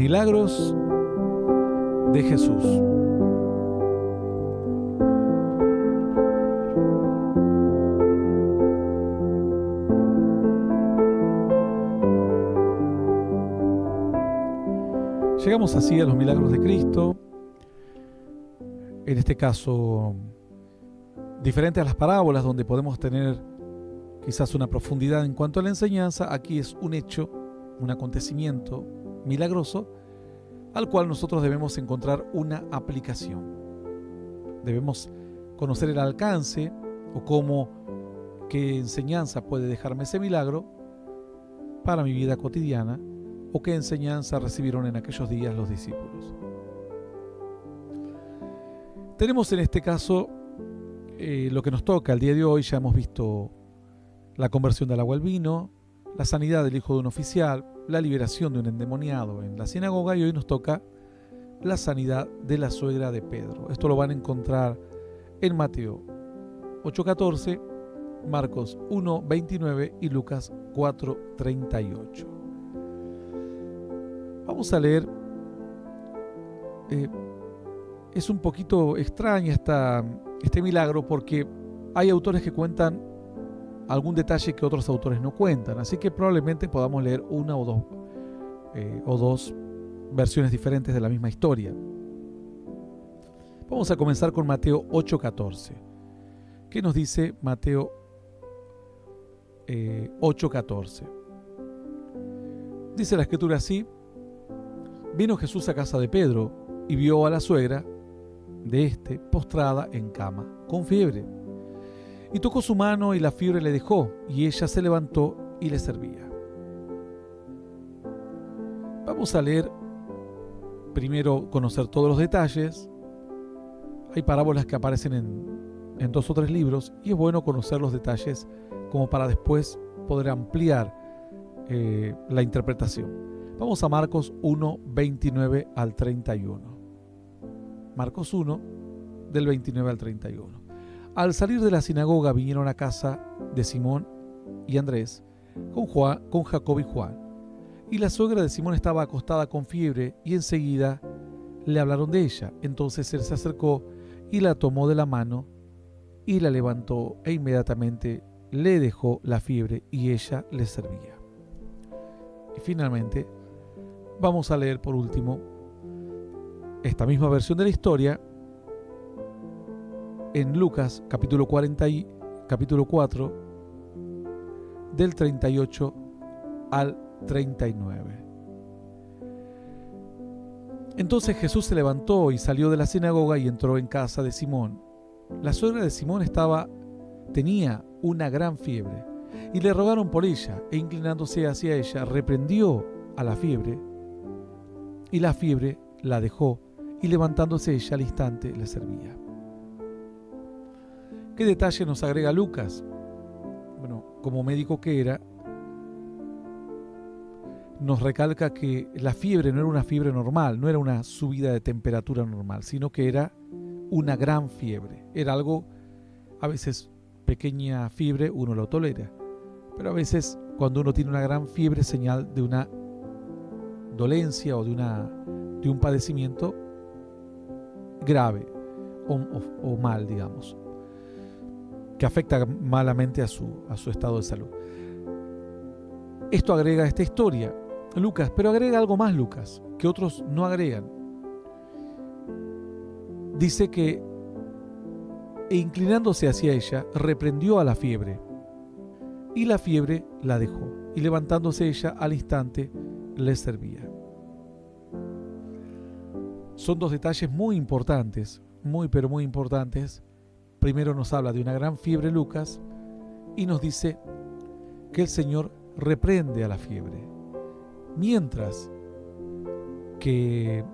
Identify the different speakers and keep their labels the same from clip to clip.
Speaker 1: Milagros de Jesús. Llegamos así a los milagros de Cristo, en este caso diferente a las parábolas donde podemos tener quizás una profundidad en cuanto a la enseñanza. Aquí es un hecho, un acontecimiento milagroso al cual nosotros debemos encontrar una aplicación. Debemos conocer el alcance o qué enseñanza puede dejarme ese milagro para mi vida cotidiana, o qué enseñanza recibieron en aquellos días los discípulos. Tenemos en este caso lo que nos toca el día de hoy. Ya hemos visto la conversión del agua al vino, la sanidad del hijo de un oficial, la liberación de un endemoniado en la sinagoga, y hoy nos toca la sanidad de la suegra de Pedro. Esto lo van a encontrar en Mateo 8:14, Marcos 1:29 y Lucas 4:38. Vamos a leer. Es un poquito extraña este milagro porque hay autores que cuentan algún detalle que otros autores no cuentan, así que probablemente podamos leer una o dos versiones diferentes de la misma historia. Vamos a comenzar con Mateo 8:14. ¿Qué nos dice Mateo 8:14? Dice la escritura así: vino Jesús a casa de Pedro y vio a la suegra de éste postrada en cama, con fiebre. Y tocó su mano y la fiebre le dejó, y ella se levantó y le servía. Vamos a leer primero, conocer todos los detalles. Hay parábolas que aparecen en 2 o 3 libros, y es bueno conocer los detalles como para después poder ampliar la interpretación. Vamos a Marcos 1:29 al 31. Marcos 1, del 29 al 31. Al salir de la sinagoga vinieron a casa de Simón y Andrés con Jacob y Juan. Y la suegra de Simón estaba acostada con fiebre, y enseguida le hablaron de ella. Entonces él se acercó y la tomó de la mano y la levantó, e inmediatamente le dejó la fiebre y ella le servía. Y finalmente vamos a leer por último esta misma versión de la historia en Lucas capítulo 4 del 38 al 39. Entonces Jesús se levantó y salió de la sinagoga y entró en casa de Simón. La suegra de Simón tenía una gran fiebre, y le rogaron por ella, e inclinándose hacia ella reprendió a la fiebre, y la fiebre la dejó, y levantándose ella al instante le servía. ¿Qué detalle nos agrega Lucas? Bueno, como médico que era, nos recalca que la fiebre no era una fiebre normal, no era una subida de temperatura normal, sino que era una gran fiebre. Era algo, a veces pequeña fiebre uno lo tolera, pero a veces cuando uno tiene una gran fiebre, señal de una dolencia o de un padecimiento grave o mal, digamos, que afecta malamente a su estado de salud. Esto agrega esta historia Lucas, pero agrega algo más Lucas, que otros no agregan. Dice que, e inclinándose hacia ella, reprendió a la fiebre, y la fiebre la dejó, y levantándose ella al instante le servía. Son 2 detalles muy importantes, pero muy importantes. Primero nos habla de una gran fiebre Lucas, y nos dice que el Señor reprende a la fiebre. Mientras que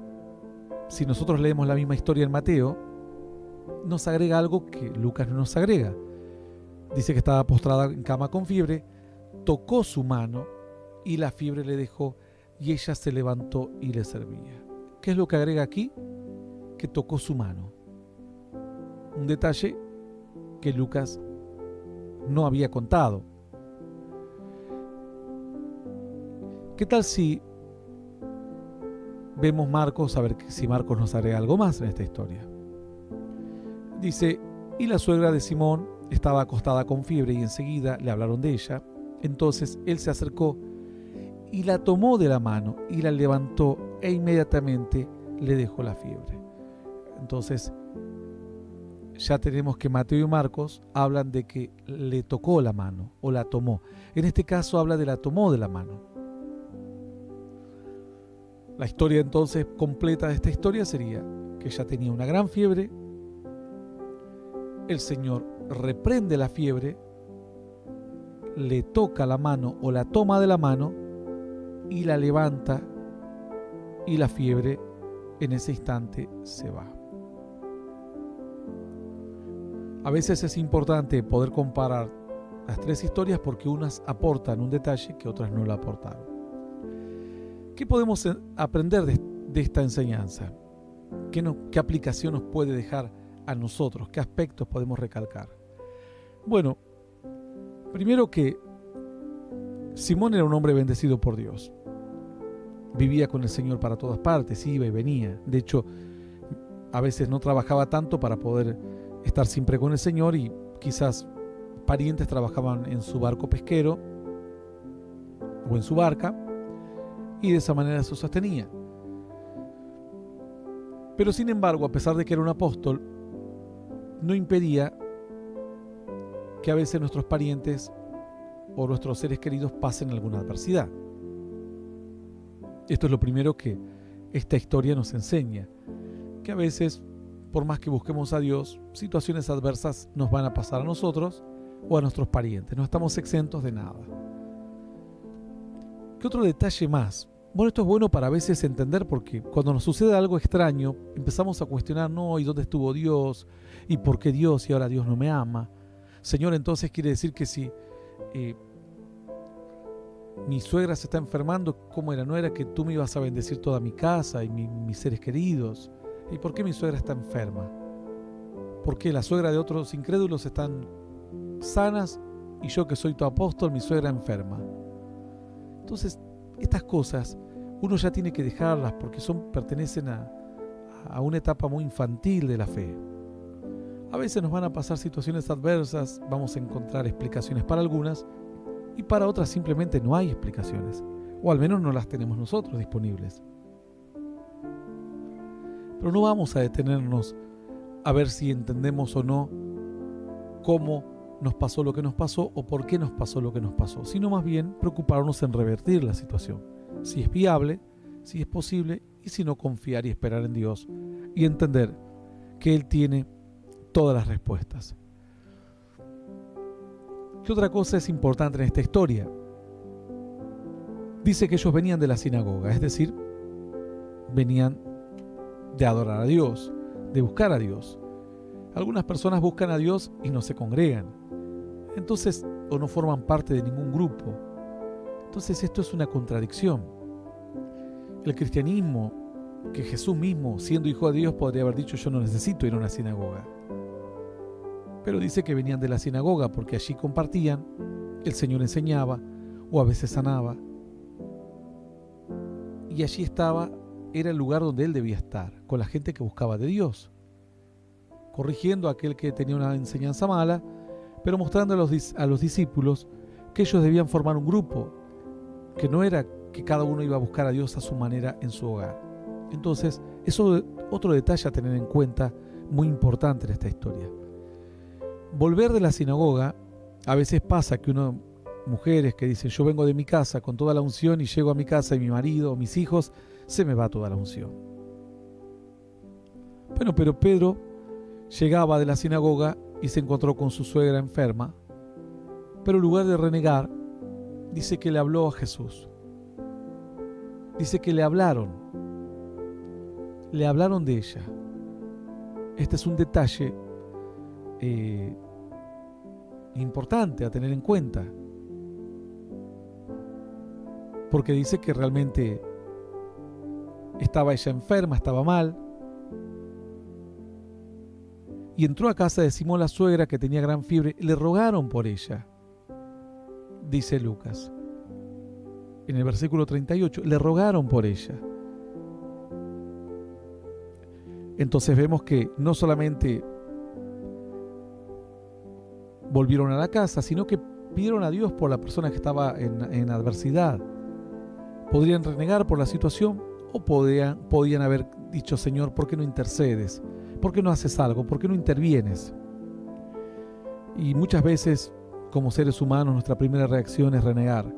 Speaker 1: si nosotros leemos la misma historia en Mateo, nos agrega algo que Lucas no nos agrega. Dice que estaba postrada en cama con fiebre, tocó su mano y la fiebre le dejó, y ella se levantó y le servía. ¿Qué es lo que agrega aquí? Que tocó su mano. Un detalle que Lucas no había contado. ¿Qué tal si vemos Marcos, a ver si Marcos nos agrega algo más en esta historia. Dice, y la suegra de Simón estaba acostada con fiebre y enseguida le hablaron de ella. Entonces él se acercó y la tomó de la mano y la levantó e inmediatamente le dejó la fiebre. Entonces ya tenemos que Mateo y Marcos hablan de que le tocó la mano o la tomó. En este caso habla de la tomó de la mano. La historia entonces completa de esta historia sería que ella tenía una gran fiebre, el Señor reprende la fiebre, le toca la mano o la toma de la mano y la levanta y la fiebre en ese instante se va. A veces es importante poder comparar las tres historias porque unas aportan un detalle que otras no lo aportaron. ¿Qué podemos aprender de esta enseñanza? ¿Qué aplicación nos puede dejar a nosotros? ¿Qué aspectos podemos recalcar? Bueno, primero que Simón era un hombre bendecido por Dios. Vivía con el Señor para todas partes, iba y venía. De hecho, a veces no trabajaba tanto para poder estar siempre con el Señor y quizás parientes trabajaban en su barco pesquero o en su barca y de esa manera se sostenía. Pero sin embargo, a pesar de que era un apóstol, no impedía que a veces nuestros parientes o nuestros seres queridos pasen alguna adversidad. Esto es lo primero que esta historia nos enseña, que a veces, por más que busquemos a Dios, situaciones adversas nos van a pasar a nosotros o a nuestros parientes. No estamos exentos de nada. ¿Qué otro detalle más? Bueno, esto es bueno para a veces entender porque cuando nos sucede algo extraño, empezamos a cuestionar, no, ¿y dónde estuvo Dios? ¿Y por qué Dios? Y ahora Dios no me ama. Señor, entonces quiere decir que si mi suegra se está enfermando, ¿cómo era? ¿No era que tú me ibas a bendecir toda mi casa y mis seres queridos? ¿Y por qué mi suegra está enferma? ¿Por qué la suegra de otros incrédulos están sanas y yo que soy tu apóstol, mi suegra enferma? Entonces, estas cosas uno ya tiene que dejarlas porque pertenecen a una etapa muy infantil de la fe. A veces nos van a pasar situaciones adversas, vamos a encontrar explicaciones para algunas y para otras simplemente no hay explicaciones, o al menos no las tenemos nosotros disponibles. Pero no vamos a detenernos a ver si entendemos o no cómo nos pasó lo que nos pasó o por qué nos pasó lo que nos pasó, sino más bien preocuparnos en revertir la situación, si es viable, si es posible y si no, confiar y esperar en Dios y entender que Él tiene todas las respuestas. ¿Qué otra cosa es importante en esta historia? Dice que ellos venían de la sinagoga, es decir, venían de adorar a Dios, de buscar a Dios. Algunas personas buscan a Dios y no se congregan, entonces, o no forman parte de ningún grupo. Entonces esto es una contradicción. El cristianismo, que Jesús mismo, siendo hijo de Dios, podría haber dicho, yo no necesito ir a una sinagoga. Pero dice que venían de la sinagoga porque allí compartían, el Señor enseñaba o a veces sanaba. Y allí era el lugar donde Él debía estar, con la gente que buscaba de Dios, corrigiendo a aquel que tenía una enseñanza mala, pero mostrando a los discípulos que ellos debían formar un grupo, que no era que cada uno iba a buscar a Dios a su manera en su hogar. Entonces, eso es otro detalle a tener en cuenta, muy importante en esta historia. Volver de la sinagoga, a veces pasa que mujeres que dicen, yo vengo de mi casa con toda la unción y llego a mi casa y mi marido o mis hijos, se me va toda la unción. Bueno, pero Pedro llegaba de la sinagoga y se encontró con su suegra enferma, pero en lugar de renegar, dice que le habló a Jesús. Dice que le hablaron de ella. Este es un detalle importante a tener en cuenta, porque dice que realmente estaba ella enferma, estaba mal, y entró a casa de Simón la suegra que tenía gran fiebre, le rogaron por ella, dice Lucas. En el versículo 38, le rogaron por ella. Entonces vemos que no solamente volvieron a la casa, sino que pidieron a Dios por la persona que estaba en adversidad. Podrían renegar por la situación o podían haber dicho: Señor, ¿por qué no intercedes? ¿Por qué no haces algo? ¿Por qué no intervienes? Y muchas veces, como seres humanos, nuestra primera reacción es renegar.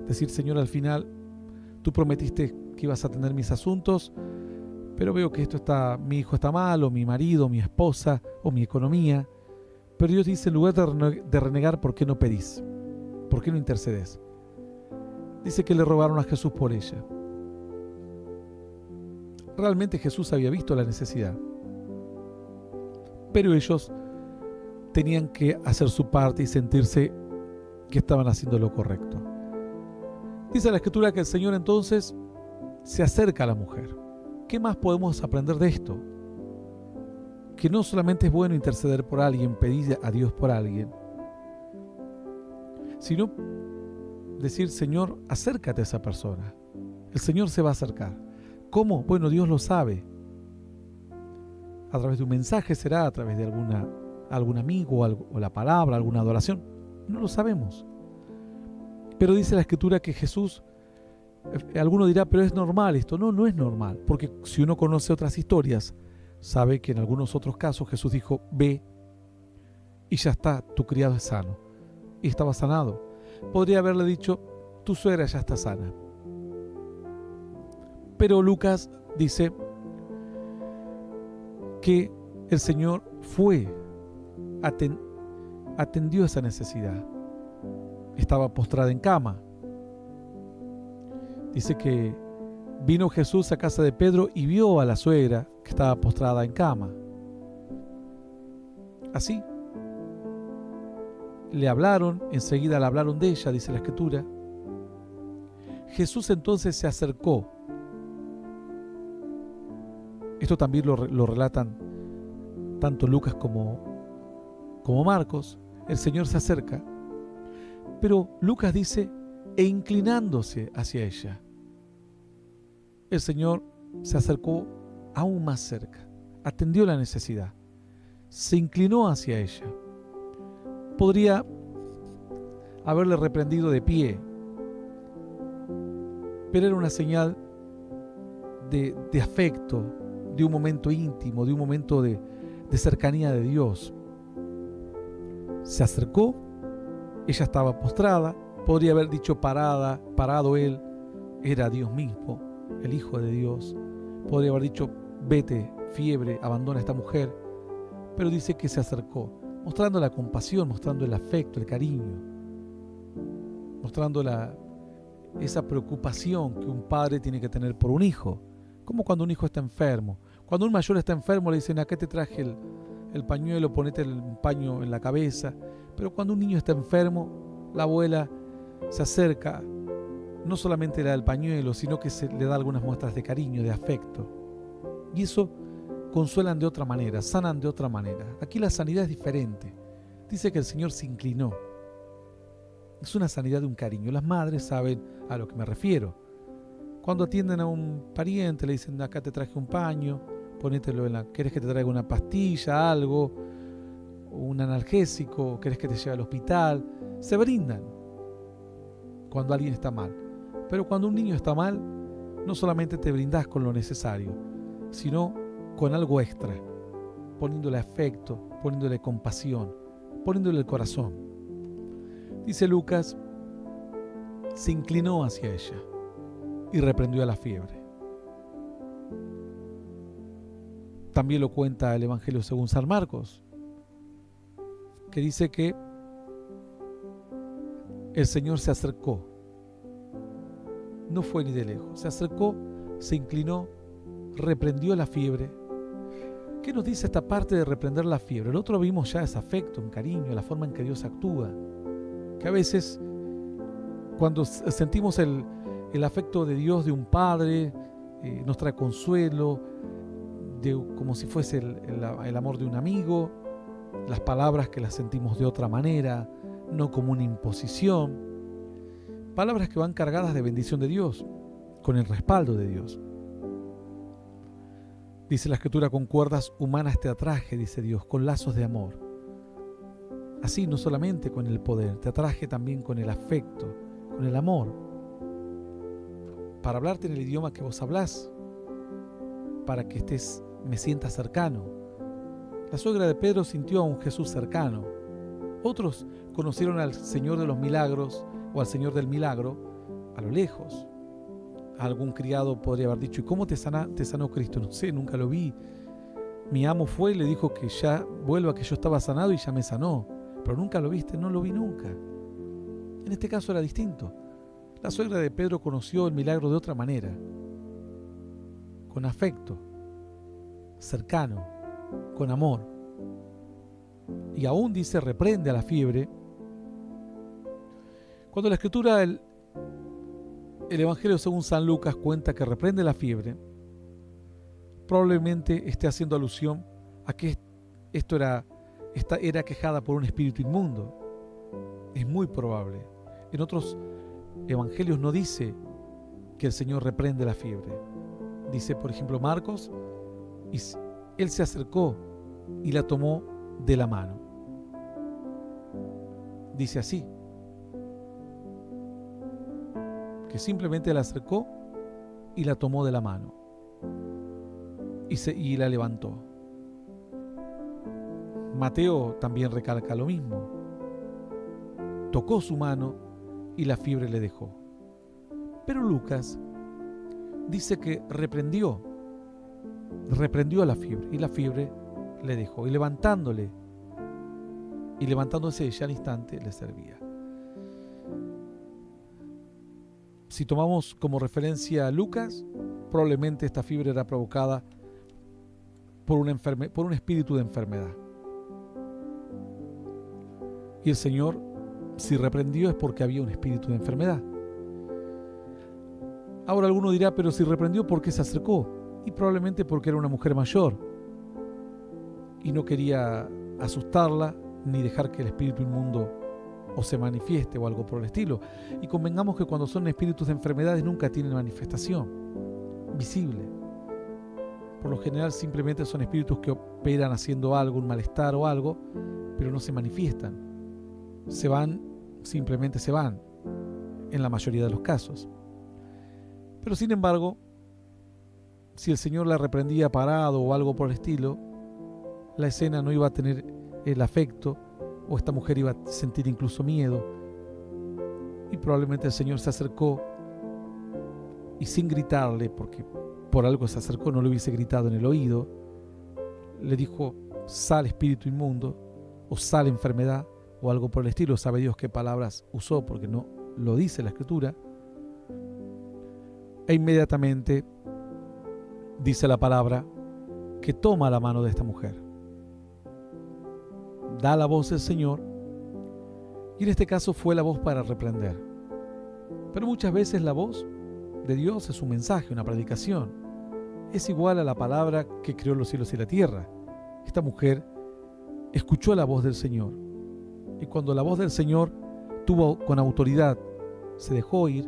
Speaker 1: Decir: Señor, al final tú prometiste que ibas a atender mis asuntos, pero veo que mi hijo está mal, o mi marido, mi esposa, o mi economía. Pero Dios dice: en lugar de renegar, ¿por qué no pedís? ¿Por qué no intercedes? Dice que le rogaron a Jesús por ella. Realmente Jesús había visto la necesidad, pero ellos tenían que hacer su parte y sentirse que estaban haciendo lo correcto. Dice la Escritura que el Señor entonces se acerca a la mujer. ¿Qué más podemos aprender de esto? Que no solamente es bueno interceder por alguien, pedir a Dios por alguien, sino decir: Señor, acércate a esa persona. El Señor se va a acercar. ¿Cómo? Bueno, Dios lo sabe. A través de un mensaje será, a través de algún amigo, o la palabra, alguna adoración. No lo sabemos. Pero dice la Escritura que Jesús, alguno dirá: pero es normal esto. No, no es normal, porque si uno conoce otras historias, sabe que en algunos otros casos Jesús dijo: ve y ya está, tu criado es sano. Y estaba sanado. Podría haberle dicho: tu suegra ya está sana. Pero Lucas dice que el Señor atendió esa necesidad. Estaba postrada en cama. Dice que vino Jesús a casa de Pedro y vio a la suegra que estaba postrada en cama. Así le hablaron, enseguida le hablaron de ella, dice la Escritura. Jesús entonces se acercó. Esto también lo relatan tanto Lucas como Marcos. El Señor se acerca, pero Lucas dice: e inclinándose hacia ella. El Señor se acercó aún más cerca, atendió la necesidad, se inclinó hacia ella. Podría haberle reprendido de pie, pero era una señal de afecto, de un momento íntimo, de un momento de cercanía de Dios. Se acercó, ella estaba postrada, podría haber dicho parado él, era Dios mismo, el Hijo de Dios. Podría haber dicho: vete, fiebre, abandona a esta mujer. Pero dice que se acercó, mostrando la compasión, mostrando el afecto, el cariño, mostrando esa preocupación que un padre tiene que tener por un hijo. Como cuando un hijo está enfermo. Cuando un mayor está enfermo le dicen: acá te traje el pañuelo, ponete el paño en la cabeza. Pero cuando un niño está enfermo, la abuela se acerca, no solamente le da el pañuelo, sino que le da algunas muestras de cariño, de afecto. Y eso consuelan de otra manera, sanan de otra manera. Aquí la sanidad es diferente. Dice que el Señor se inclinó. Es una sanidad de un cariño. Las madres saben a lo que me refiero. Cuando atienden a un pariente, le dicen: acá te traje un paño, ponételo ¿querés que te traiga una pastilla, algo? Un analgésico, ¿querés que te lleve al hospital? Se brindan cuando alguien está mal. Pero cuando un niño está mal, no solamente te brindás con lo necesario, sino con algo extra, poniéndole afecto, poniéndole compasión, poniéndole el corazón. Dice Lucas: se inclinó hacia ella y reprendió a la fiebre. También lo cuenta el Evangelio según San Marcos, que dice que el Señor se acercó. No fue ni de lejos. Se acercó, se inclinó, reprendió la fiebre. ¿Qué nos dice esta parte de reprender la fiebre? El otro vimos ya ese afecto, un cariño, la forma en que Dios actúa. Que a veces, cuando sentimos el afecto de Dios, de un padre, nos trae consuelo, como si fuese el amor de un amigo, las palabras que las sentimos de otra manera, no como una imposición, palabras que van cargadas de bendición de Dios, con el respaldo de Dios. Dice la Escritura, con cuerdas humanas te atraje, dice Dios, con lazos de amor. Así, no solamente con el poder, te atraje también con el afecto, con el amor, para hablarte en el idioma que vos hablás, para que me sientas cercano. La suegra de Pedro sintió a un Jesús cercano. Otros conocieron al Señor de los milagros o al Señor del milagro a lo lejos. Algún criado podría haber dicho: ¿y cómo te sanó Cristo? No sé, nunca lo vi. Mi amo fue y le dijo que ya vuelva, que yo estaba sanado, y ya me sanó. Pero nunca lo viste. No lo vi nunca. En este caso era distinto. La suegra de Pedro conoció el milagro de otra manera, con afecto, cercano, con amor. Y aún dice, reprende a la fiebre. Cuando la Escritura, el Evangelio según San Lucas cuenta que reprende la fiebre, probablemente esté haciendo alusión a que esta era quejada por un espíritu inmundo. Es muy probable. En otros evangelios no dice que el Señor reprende la fiebre. Dice, por ejemplo, Marcos, y él se acercó y la tomó de la mano. Dice así, que simplemente la acercó y la tomó de la mano y la levantó. Mateo también recalca lo mismo. Tocó su mano y la fiebre le dejó. Pero Lucas dice que reprendió a la fiebre, y la fiebre le dejó, y levantándose ya al instante le servía. Si tomamos como referencia a Lucas, probablemente esta fiebre era provocada por un espíritu de enfermedad. Y el Señor, si reprendió, es porque había un espíritu de enfermedad. Ahora alguno dirá, pero si reprendió, ¿por qué se acercó? Y probablemente porque era una mujer mayor y no quería asustarla ni dejar que el espíritu inmundo o se manifieste o algo por el estilo. Y convengamos que cuando son espíritus de enfermedades nunca tienen manifestación visible. Por lo general simplemente son espíritus que operan haciendo algo, un malestar o algo, pero no se manifiestan. Simplemente se van, en la mayoría de los casos. Pero sin embargo, si el Señor la reprendía parado o algo por el estilo, la escena no iba a tener el afecto, o esta mujer iba a sentir incluso miedo, y probablemente el Señor se acercó y sin gritarle, porque por algo se acercó, no le hubiese gritado en el oído, le dijo: sal espíritu inmundo, o sal enfermedad, o algo por el estilo. Sabe Dios qué palabras usó, porque no lo dice la Escritura. E inmediatamente dice la palabra que toma la mano de esta mujer. Da la voz del Señor, y en este caso fue la voz para reprender. Pero muchas veces la voz de Dios es un mensaje, una predicación. Es igual a la palabra que creó los cielos y la tierra. Esta mujer escuchó la voz del Señor, y cuando la voz del Señor tuvo con autoridad, se dejó oír,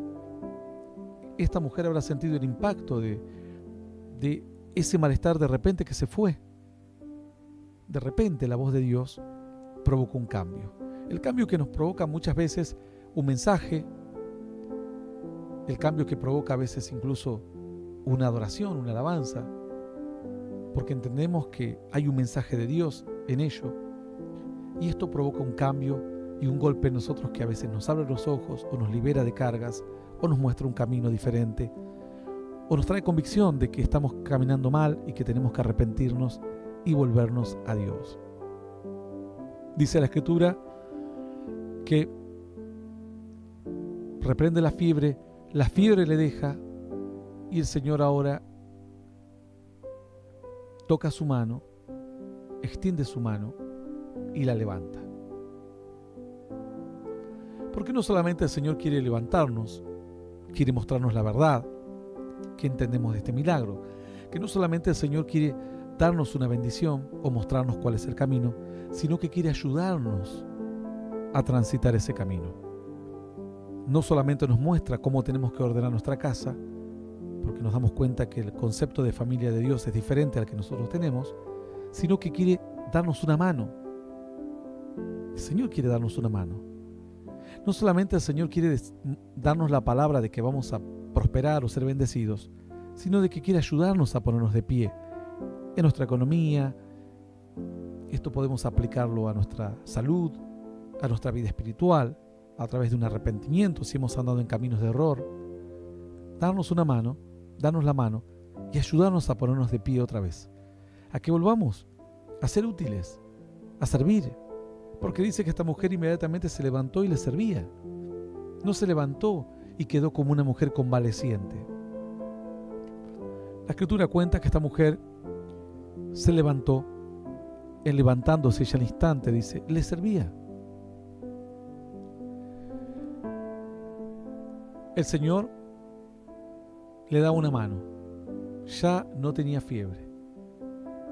Speaker 1: esta mujer habrá sentido el impacto de ese malestar de repente que se fue. De repente la voz de Dios provocó un cambio. El cambio que nos provoca muchas veces un mensaje, el cambio que provoca a veces incluso una adoración, una alabanza, porque entendemos que hay un mensaje de Dios en ello, y esto provoca un cambio y un golpe en nosotros que a veces nos abre los ojos o nos libera de cargas o nos muestra un camino diferente o nos trae convicción de que estamos caminando mal y que tenemos que arrepentirnos y volvernos a Dios. Dice la Escritura que reprende la fiebre le deja, y el Señor ahora toca su mano, extiende su mano y la levanta. Porque no solamente el Señor quiere levantarnos, quiere mostrarnos la verdad que entendemos de este milagro, que no solamente el Señor quiere darnos una bendición o mostrarnos cuál es el camino, sino que quiere ayudarnos a transitar ese camino. No solamente nos muestra cómo tenemos que ordenar nuestra casa, porque porque nos damos cuenta que el concepto de familia de Dios es diferente al que nosotros tenemos, sino que quiere darnos una mano. El Señor quiere darnos una mano. No solamente el Señor quiere darnos la palabra de que vamos a prosperar o ser bendecidos, sino de que quiere ayudarnos a ponernos de pie en nuestra economía. Esto podemos aplicarlo a nuestra salud, a nuestra vida espiritual, a través de un arrepentimiento si hemos andado en caminos de error. Darnos una mano, darnos la mano y ayudarnos a ponernos de pie otra vez. A que volvamos a ser útiles, a servir. Porque dice que esta mujer inmediatamente se levantó y le servía. No se levantó y quedó como una mujer convaleciente. La Escritura cuenta que esta mujer se levantó, levantándose ella al instante, dice, le servía. El Señor le da una mano. Ya no tenía fiebre.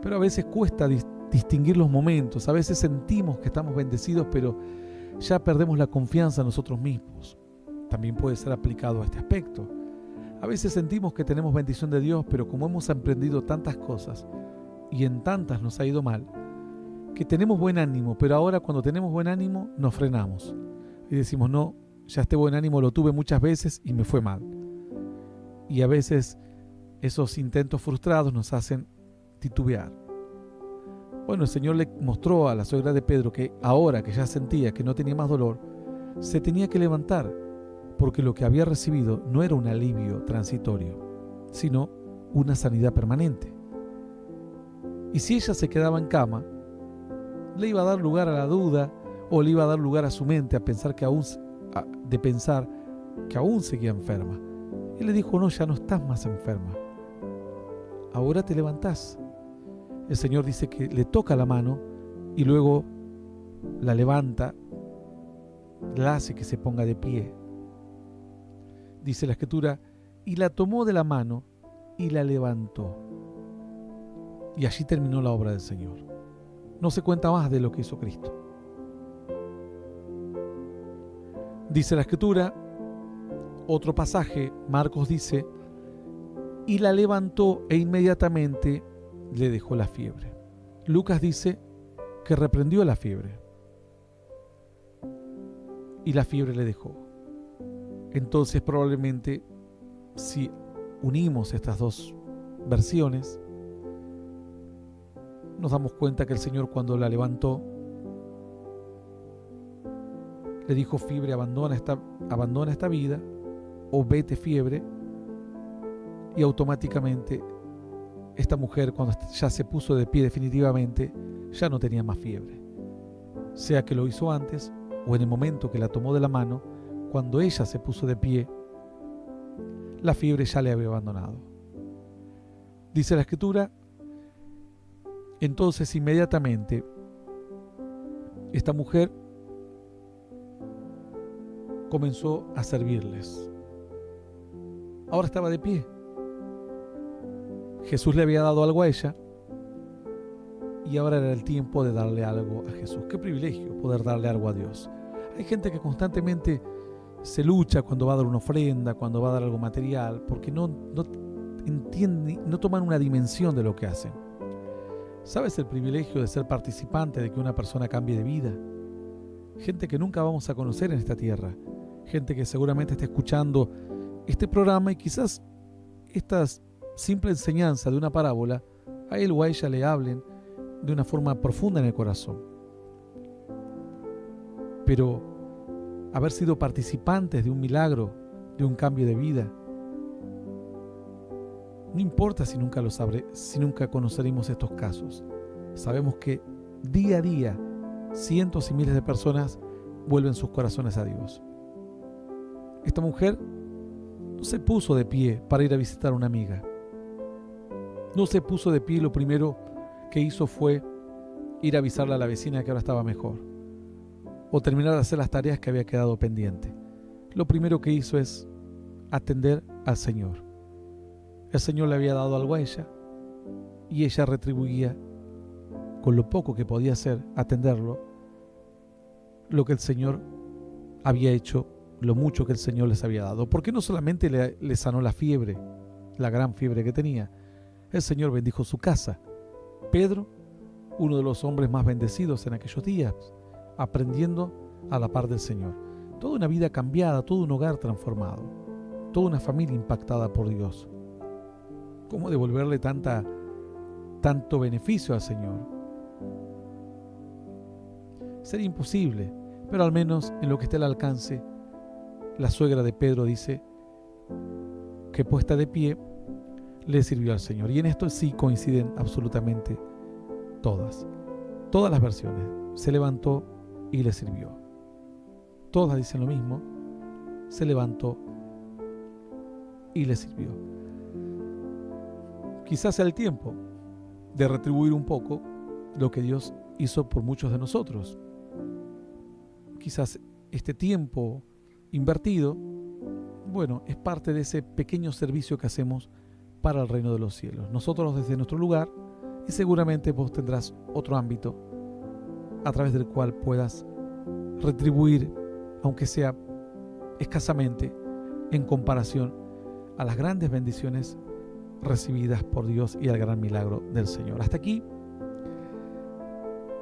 Speaker 1: Pero a veces cuesta distinguir los momentos. A veces sentimos que estamos bendecidos, pero ya perdemos la confianza en nosotros mismos. También puede ser aplicado a este aspecto. A veces sentimos que tenemos bendición de Dios, pero como hemos emprendido tantas cosas y en tantas nos ha ido mal, que tenemos buen ánimo, pero ahora cuando tenemos buen ánimo nos frenamos y decimos, no, ya este buen ánimo lo tuve muchas veces y me fue mal. Y a veces esos intentos frustrados nos hacen titubear. Bueno, el Señor le mostró a la suegra de Pedro que ahora que ya sentía que no tenía más dolor, se tenía que levantar, porque lo que había recibido no era un alivio transitorio, sino una sanidad permanente. Y si ella se quedaba en cama, le iba a dar lugar a la duda, o le iba a dar lugar a su mente a pensar que aún seguía enferma. Él le dijo, no, ya no estás más enferma. Ahora te levantás. El Señor dice que le toca la mano y luego la levanta, la hace que se ponga de pie. Dice la Escritura, y la tomó de la mano y la levantó. Y allí terminó la obra del Señor. No se cuenta más de lo que hizo Cristo. Dice la Escritura, otro pasaje, Marcos dice, y la levantó e inmediatamente le dejó la fiebre. Lucas dice que reprendió la fiebre y la fiebre le dejó. Entonces probablemente si unimos estas dos versiones, nos damos cuenta que el Señor cuando la levantó le dijo, fiebre, abandona esta vida, o vete, fiebre, y automáticamente esta mujer, cuando ya se puso de pie definitivamente, ya no tenía más fiebre. Sea que lo hizo antes o en el momento que la tomó de la mano, cuando ella se puso de pie, la fiebre ya le había abandonado. Dice la Escritura, entonces inmediatamente esta mujer comenzó a servirles. Ahora estaba de pie. Jesús le había dado algo a ella y ahora era el tiempo de darle algo a Jesús. Qué privilegio poder darle algo a Dios. Hay gente que constantemente se lucha cuando va a dar una ofrenda, cuando va a dar algo material, porque no entienden, no toman una dimensión de lo que hacen. ¿Sabes el privilegio de ser participante de que una persona cambie de vida? Gente que nunca vamos a conocer en esta tierra. Gente que seguramente está escuchando este programa y quizás esta simple enseñanza de una parábola a él o a ella le hablen de una forma profunda en el corazón. Pero haber sido participantes de un milagro, de un cambio de vida, no importa si nunca conoceremos estos casos. Sabemos que día a día cientos y miles de personas vuelven sus corazones a Dios. Esta mujer no se puso de pie para ir a visitar a una amiga. No se puso de pie y lo primero que hizo fue ir a avisarle a la vecina que ahora estaba mejor, o terminar de hacer las tareas que había quedado pendiente. Lo primero que hizo es atender al Señor. El Señor le había dado algo a ella y ella retribuía con lo poco que podía hacer, atenderlo, lo que el Señor había hecho, lo mucho que el Señor les había dado. Porque no solamente le sanó la fiebre, la gran fiebre que tenía, el Señor bendijo su casa. Pedro, uno de los hombres más bendecidos en aquellos días, aprendiendo a la par del Señor. Toda una vida cambiada, todo un hogar transformado, toda una familia impactada por Dios. ¿Cómo devolverle tanto beneficio al Señor? Sería imposible, pero al menos en lo que esté al alcance, la suegra de Pedro dice que puesta de pie le sirvió al Señor. Y en esto sí coinciden absolutamente todas las versiones. Se levantó y le sirvió. Todas dicen lo mismo: se levantó y le sirvió. Quizás sea el tiempo de retribuir un poco lo que Dios hizo por muchos de nosotros. Quizás este tiempo invertido, bueno, es parte de ese pequeño servicio que hacemos para el reino de los cielos. Nosotros desde nuestro lugar, y seguramente vos tendrás otro ámbito a través del cual puedas retribuir, aunque sea escasamente, en comparación a las grandes bendiciones recibidas por Dios y al gran milagro del Señor. Hasta aquí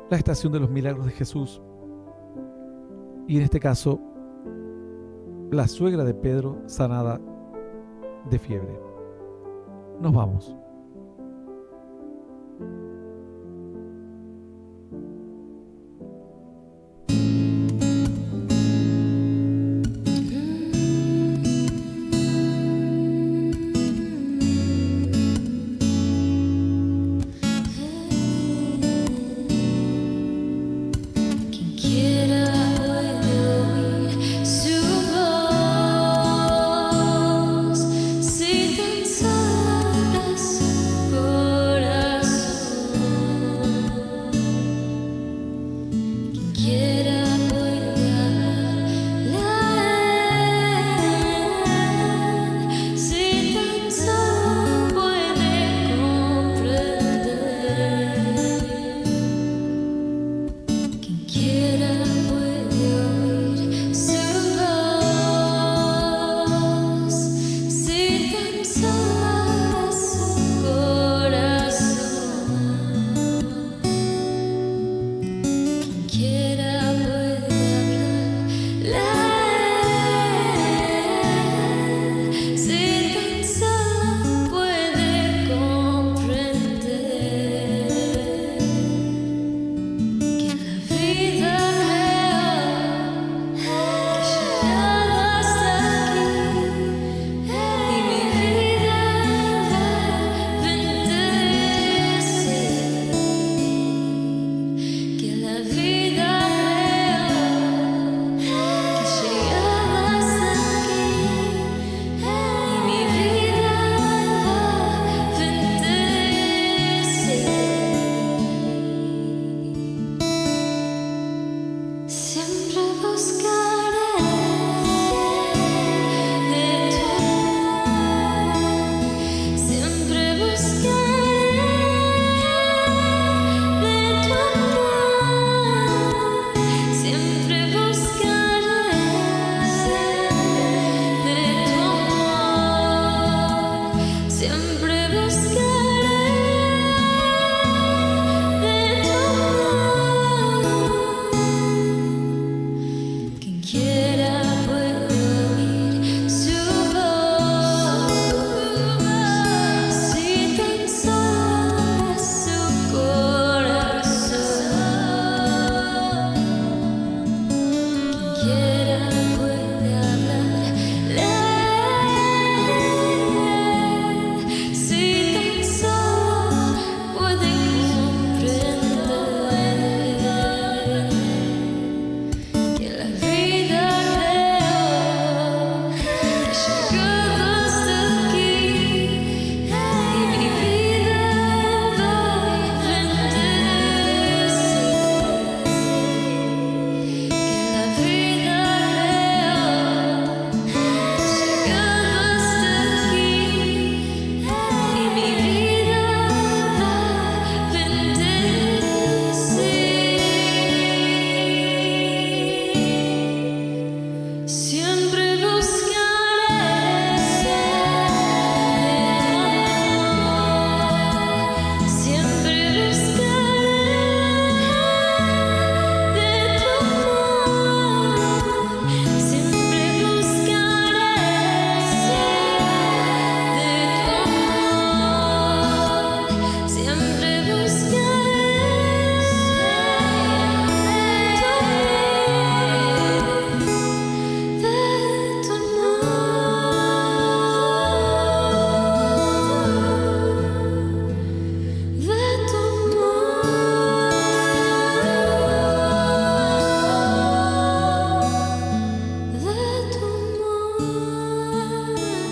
Speaker 1: la estación de los milagros de Jesús, y en este caso la suegra de Pedro sanada de fiebre. Nos vamos.
Speaker 2: Siempre